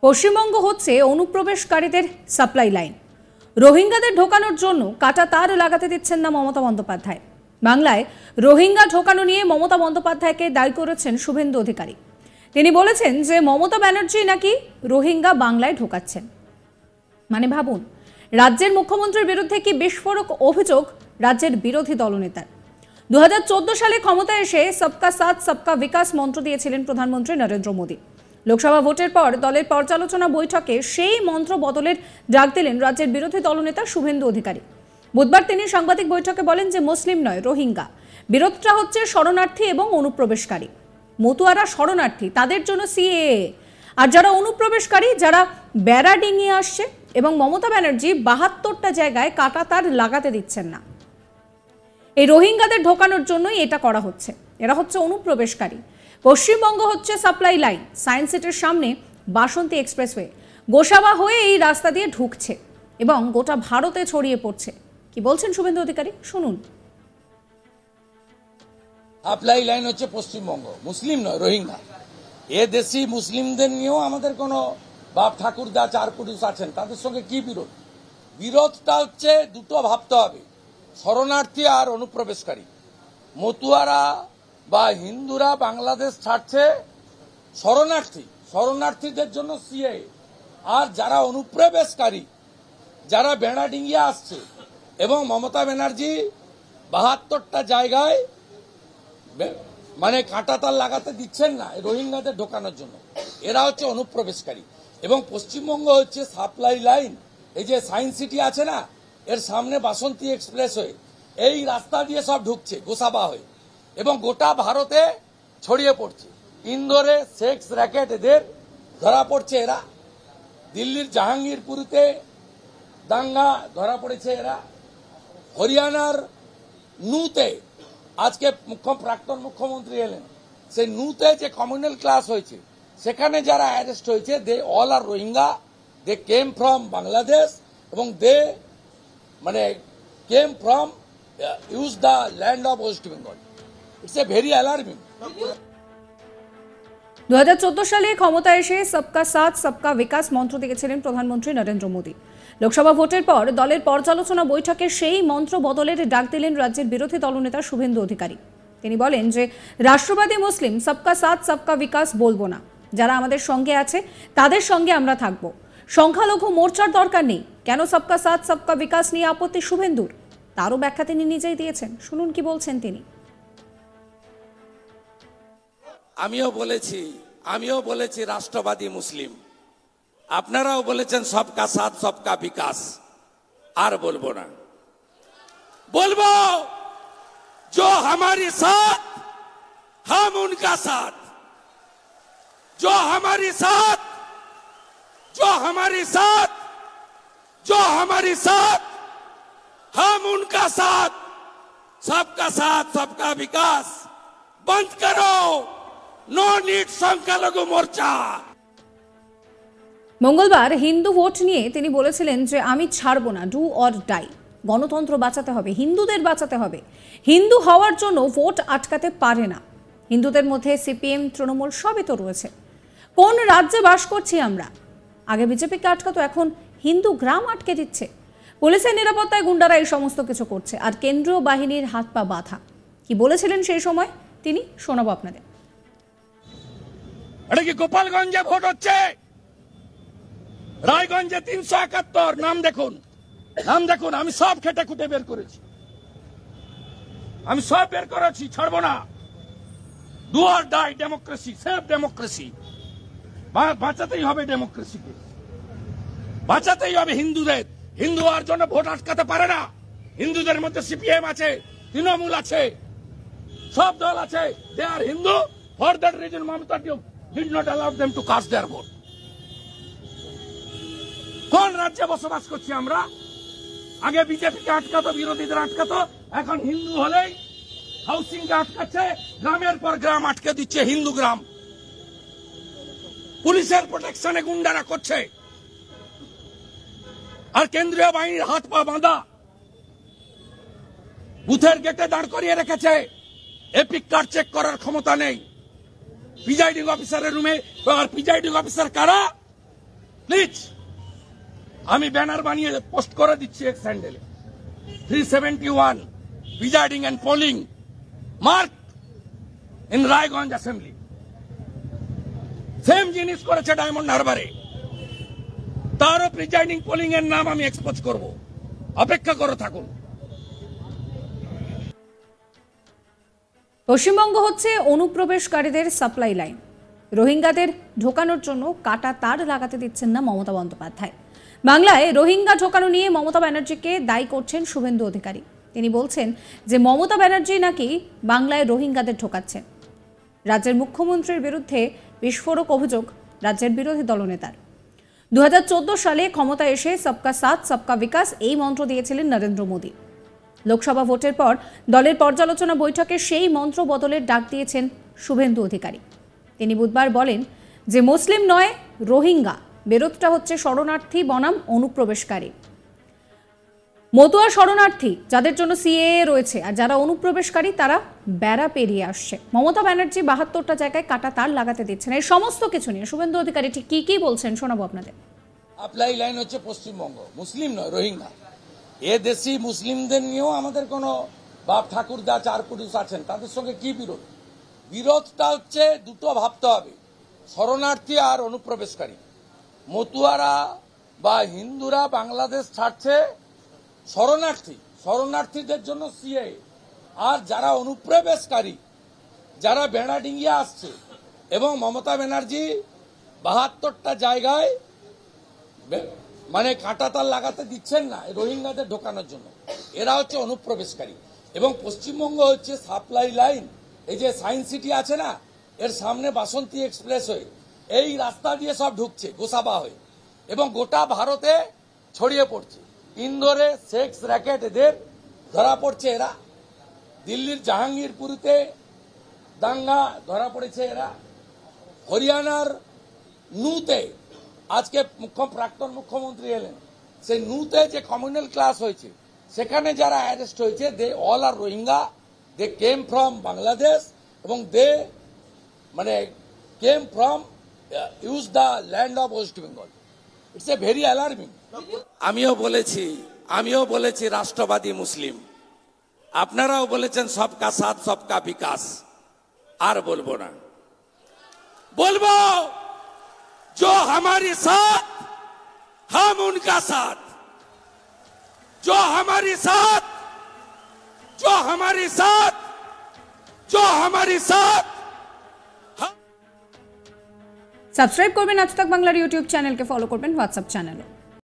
পশ্চিমবঙ্গ হচ্ছে অনুপ্রবেশকারীদের supply line. রোহিঙ্গাদের ঢোকানোর জন্য কাটা তার লাগাতে দিচ্ছেন না মমতা বন্দ্যোপাধ্যায়। বাংলায় রোহিঙ্গা ঢোকানো নিয়ে মমতা বন্দ্যোপাধ্যায়কে দায়ী করেছেন শুভেন্দু অধিকারী। তিনি বলেছেন যে মমতা ব্যানার্জি নাকি রোহিঙ্গা বাংলায় ঢোকাচ্ছেন। মানে ভাবুন, রাজ্যের মুখ্যমন্ত্রীর বিরুদ্ধে কি বিস্ফোরক অভিযোগ রাজ্যের বিরোধী দলনেতার। 2014 সালে ক্ষমতায় এসে সবকা সাথ সবকা বিকাশ মন্ত্র দিয়েছিলেন প্রধানমন্ত্রী নরেন্দ্র মোদী। লোকসভা ভোটের পর দলের পর্যালোচনা বৈঠকে সেই মন্ত্র বদলের ডাক দিলেন রাজ্যের বিরোধী দলনেতা শুভেন্দু অধিকারী। বুধবার তিনি সাংবাদিক বৈঠকে বলেন যে মুসলিম নয়, রোহিঙ্গা। বিরোধটা হচ্ছে শরণার্থী এবং অনুপ্রবেশকারী। মতুয়ারা শরণার্থী, তাদের জন্য সিএএ। আর যারা অনুপ্রবেশকারী, যারা বেড়া ডিঙিয়ে আসছে, এবং মমতা ব্যানার্জি 72টা জায়গায় কাটা তার লাগাতে দিচ্ছেন না। এই রোহিঙ্গাদের ঢোকানোর জন্যই এটা করা হচ্ছে। এরা হচ্ছে অনুপ্রবেশকারী। পশ্চিমবঙ্গ হচ্ছে সাপ্লাই লাইন। সায়েন্স সিটির সামনে বাসন্তী এক্সপ্রেসওয়ে গোসাবা হয়ে এই রাস্তা দিয়ে ঢুকছে এবং গোটা ভারতে ছড়িয়ে পড়ছে। কি বলছেন শুভেন্দু অধিকারী, শুনুন। সাপ্লাই লাইন হচ্ছে পশ্চিমবঙ্গ, মুসলিম নয়, রোহিঙ্গা। এ দেশি মুসলিমদের নিয়েও আমাদের কোনো বাপ ঠাকুরদা চার পুরুষ আছেন, তাদের সঙ্গে কি বিরোধ? বিরোধটা হচ্ছে দুটো ভাবতে হবে, শরণার্থী আর অনুপ্রবেশকারী। মতুয়ারা বা হিন্দুরা বাংলাদেশ ছাড়ছে, শরণার্থীদের জন্য সিএএ। আর যারা অনুপ্রবেশকারী, যারা বেড়া ডিঙ্গিয়ে আসছে, এবং মমতা ব্যানার্জি 72টা জায়গায় মানে কাঁটাতার লাগাতে দিচ্ছেন না রোহিঙ্গাদের ঢোকানোর জন্য। এরা হচ্ছে অনুপ্রবেশকারী। এবং পশ্চিমবঙ্গ হচ্ছে সাপ্লাই লাইন। এই যে সায়েন্স সিটি আছে না, এর সামনে বাসন্তী এক্সপ্রেস হয়ে এই রাস্তা দিয়ে সব ঢুকছে গোসাবা হয়ে, এবং গোটা ভারতে ছড়িয়ে পড়ছে। ইন্দোরে সেক্স র্যাকেট এদের ধরা পড়ছে। এরা দিল্লির জাহাঙ্গীরপুরীতে দাঙ্গা ধরা পড়েছে। এরা হরিয়ানার নুতে আজকে প্রাক্তন মুখ্যমন্ত্রী এলেন, সেই নুতে যে কমিউনাল ক্লাস হয়েছে, সেখানে যারা অ্যারেস্ট হয়েছে, they all are Rohingya. They came from Bangladesh, এবং দে মানে came from use the land of West Bengal. It's a very alarming. 2014 সালে ক্ষমতায় এসে সবকা সাথ সবকা বিকাশ মন্ত্র দিয়েছিলেন প্রধানমন্ত্রী নরেন্দ্র মোদী। লোকসভা ভোটের পর দলের পর্যালোচনা বৈঠকে সেই মন্ত্র বদলের ডাক দিলেন রাজ্যের বিরোধী দলনেতা শুভেন্দু অধিকারী। তিনি বলেন যে রাষ্ট্রবাদী মুসলিম সবকা সাথ সবকা বিকাশ বলবো না। যারা আমাদের সঙ্গে আছে তাদের সঙ্গে আমরা থাকব। সংখ্যালঘু মোর্চার দরকার নেই। কেন সবকা সাথ সবকা বিকাশ নিয়ে আপত্তি শুভেন্দুর, তারও ব্যাখ্যা তিনি নিজেই দিয়েছেন। শুনুন কি বলছেন তিনি। আমিও বলেছি রাষ্ট্রবাদী মুসলিম, আপনারাও বলেছেন সবকা সাথ সবকা বিকাশ। আর বলবো না, বলবো जो हमारे साथ हम उनका साथ, जो हमारे साथ हम उनका साथ। सबका साथ सबका विकास बंद करो, नो नीड সংখ্যালঘু মোর্চা। মঙ্গলবার হিন্দু ভোট নিয়ে তিনি বলেছিলেন যে আমি ছাড়বো না, ডু অর ডাই। গণতন্ত্র বাঁচাতে হবে, হিন্দুদের বাঁচাতে হবে। হিন্দু হওয়ার জন্য ভোট আটকাতে পারে না। হিন্দুদের মধ্যে সিপিএম, তৃণমূল সবই তো রয়েছে। কোন রাজ্যে বাস করছি আমরা? আগে বিজেপিকে আটকাতো, এখন হিন্দু গ্রাম আটকে দিচ্ছে। পুলিশের নিরাপত্তায় গুন্ডারা এই সমস্ত কিছু করছে, আর কেন্দ্রীয় বাহিনীর হাত পা বাঁধা। কি বলেছিলেন সেই সময় তিনি, শোনাবো আপনাদের। এটা কি গোপালগঞ্জে ভোট হচ্ছে? রায়গঞ্জে 371। নাম দেখুন। আমি সব খেটে খুঁটে বের করেছি, ছাড়বো না। Do or die democracy, save democracy. বাঁচাতেই হবে ডেমোক্রেসিকে, বাঁচাতেই হবে হিন্দুদের। হিন্দু হওয়ার জন্য ভোট আটকাতে পারে না। হিন্দুদের মধ্যে সিপিএম আছে, তৃণমূল আছে, সব দল আছে। They are Hindu. For that reason Mamata did not allow them to cast their vote. কোন রাজ্যে বসবাস করছি আমরা? আগে বিজেপিকে আটকাতো, বিরোধীদের আটকাতো, এখন হিন্দু হলেই হাউসিং কে আটকাচ্ছে। গ্রামের পর গ্রাম আটকে দিচ্ছে, হিন্দু গ্রাম। পুলিশের প্রোটেকশনে গুন্ডারা করছে, আর কেন্দ্রীয় বাহিনীর হাত পা বাঁধা। বুথের গেটে দাঁড় করিয়ে রেখেছে, এপিক কার্ড চেক করার ক্ষমতা নেই। প্রিজাইডিং অফিসারের রুমে। আর প্রিজাইডিং অফিসার কারা? প্লিজ, আমি ব্যানার বানিয়ে পোস্ট করে দিচ্ছি এক স্যান্ডেলে, 371 presiding and polling mark in Raiganj assembly. Same জিনিস করেছে ডায়মন্ড হারবারে, তারও প্রিজাইডিং পোলিং এর নাম আমি এক্সপোজ করব, অপেক্ষা করে থাকুন। পশ্চিমবঙ্গ হচ্ছে অনুপ্রবেশকারীদের সাপ্লাই লাইন। রোহিঙ্গাদের ঢোকানোর জন্য কাটা তার লাগাতে দিচ্ছেন না মমতা বন্দ্যোপাধ্যায়। বাংলায় রোহিঙ্গা ঢোকানো নিয়ে মমতা ব্যানার্জিকে দায়ী করছেন শুভেন্দু অধিকারী। তিনি বলছেন যে মমতা ব্যানার্জি নাকি বাংলায় রোহিঙ্গাদের ঢোকাচ্ছেন। রাজ্যের মুখ্যমন্ত্রীর বিরুদ্ধে বিস্ফোরক অভিযোগ রাজ্যের বিরোধী দলনেতার। 2014 সালে ক্ষমতায় এসে সবকা সাথ সবকা বিকাশ এই মন্ত্র দিয়েছিলেন নরেন্দ্র মোদী। লোকসভা ভোটের পর দলের পর্যালোচনা বৈঠকে সেই মন্ত্র বদলের ডাক দিয়েছেন শুভেন্দু অধিকারী। তিনি বুধবার বলেন যে মুসলিম নয় রোহিঙ্গা, বিরোধটা হচ্ছে শরণার্থী বনাম অনুপ্রবেশকারী। মতুয়া শরণার্থী যাদের জন্য সিএএ রয়েছে, আর যারা অনুপ্রবেশকারী তারা বেড়া পেরিয়ে আসছে। মমতা ব্যানার্জি 72টা জায়গায় কাটা তার লাগাতে দিচ্ছেন। এই সমস্ত কিছু নিয়ে শুভেন্দু অধিকারী ঠিক কি বলছেন শোনাবো আপনাদের। সাপ্লাই লাইন হচ্ছে পশ্চিমবঙ্গ, মুসলিম নয় রোহিঙ্গা। এ দেশি মুসলিমদের নিয়েও আমাদের কোনো বাপ ঠাকুরদা চার পুরুষ আছেন, তাদের সঙ্গে কি বিরোধ? বিরোধটা হচ্ছে দুটো ভাবতে হবে, শরণার্থী আর অনুপ্রবেশকারী। মতুয়ারা বা হিন্দুরা বাংলাদেশ ছাড়ছে, শরণার্থীদের জন্য সিএ, আর যারা অনুপ্রবেশকারী, যারা বেড়াডিঙ্গিয়া আসছে, এবং মমতা ব্যানার্জি 72টা জায়গায় মানে কাঁটাতার লাগাতে দিচ্ছেন না রোহিঙ্গাদের ঢোকানোর জন্য। এরা হচ্ছে অনুপ্রবেশকারী, এবং পশ্চিমবঙ্গ হচ্ছে সাপ্লাই লাইন। এই যে সায়েন্স সিটি আছে না, এর সামনে বাসন্তী এক্সপ্রেস হয়ে এই রাস্তা দিয়ে সব ঢুকছে গোসাবা হয়ে, এবং গোটা ভারতে ছড়িয়ে পড়ছে। ইন্দোরে সেক্স র্যাকেট এদের ধরা পড়ছে, এরা দিল্লির জাহাঙ্গীরপুরিতে দাঙ্গা ধরা পড়েছে, এরা হরিয়ানার নুতে আজকে প্রাক্তন মুখ্যমন্ত্রী এলেন, সেই নুতে যে কমিউনাল ক্লাস হয়েছে সেখানে যারা অ্যারেস্ট হয়েছে they all are Rohingya, they came from Bangladesh, এবং দে মানে came from use the land of West Bengal. It's a very alarming. আমিও বলেছি রাষ্ট্রবাদী মুসলিম, আপনারাও বলেছেন সবকা সাথ সবকা বিকাশ। আর বলবো না, বলবো जो हमारे साथ हम उनका साथ, जो हमारे साथ সাবস্ক্রাইব করবেন আজ তাক বাংলার ইউটিউব চ্যানেলকে, ফলো করবেন হোয়াটসঅ্যাপ চ্যানেলও।